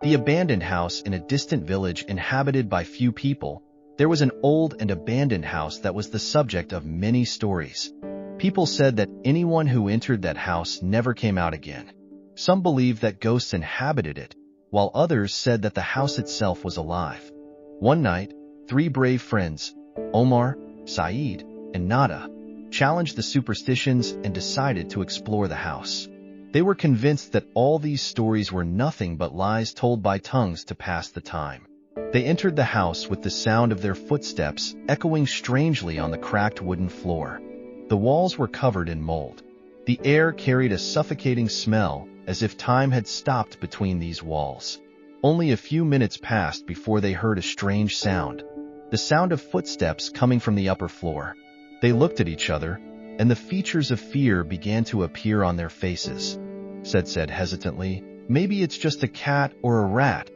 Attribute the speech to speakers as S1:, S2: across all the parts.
S1: The abandoned house in a distant village inhabited by few people. There was an old and abandoned house that was the subject of many stories. People said that anyone who entered that house never came out again. Some believed that ghosts inhabited it, while others said that the house itself was alive. One night, three brave friends, Omar, Saeed, and Nada, challenged the superstitions and decided to explore the house. They were convinced that all these stories were nothing but lies told by tongues to pass the time. They entered the house with the sound of their footsteps echoing strangely on the cracked wooden floor. The walls were covered in mold. The air carried a suffocating smell, as if time had stopped between these walls. Only a few minutes passed before they heard a strange sound, the sound of footsteps coming from the upper floor. They looked at each other, and the features of fear began to appear on their faces. Said hesitantly, "Maybe it's just a cat or a rat.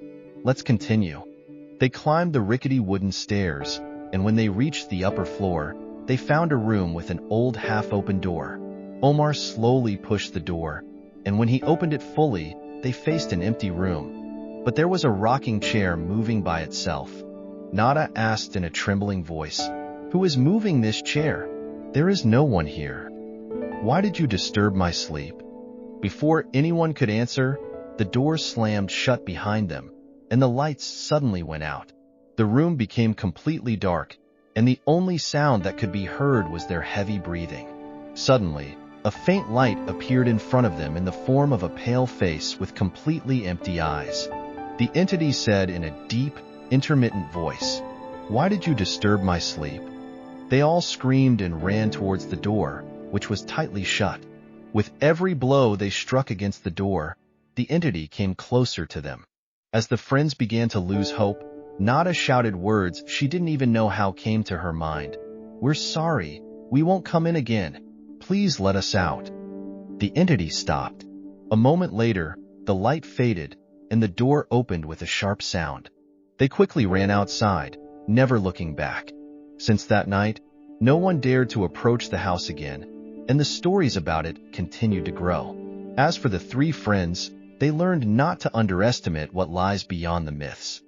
S1: Let's continue." They climbed the rickety wooden stairs, and when they reached the upper floor, they found a room with an old half-open door. Omar slowly pushed the door, and when he opened it fully, they faced an empty room. But there was a rocking chair moving by itself. Nada asked in a trembling voice, "Who is moving this chair? There is no one here. Why did you disturb my sleep?" Before anyone could answer, the door slammed shut behind them, and the lights suddenly went out. The room became completely dark, and the only sound that could be heard was their heavy breathing. Suddenly, a faint light appeared in front of them in the form of a pale face with completely empty eyes. The entity said in a deep, intermittent voice, "Why did you disturb my sleep?" They all screamed and ran towards the door, which was tightly shut. With every blow they struck against the door, the entity came closer to them. As the friends began to lose hope, Nada shouted words she didn't even know how came to her mind. "We're sorry. We won't come in again. Please let us out." The entity stopped. A moment later, the light faded, and the door opened with a sharp sound. They quickly ran outside, never looking back. Since that night, no one dared to approach the house again, and the stories about it continued to grow. As for the three friends, they learned not to underestimate what lies beyond the myths.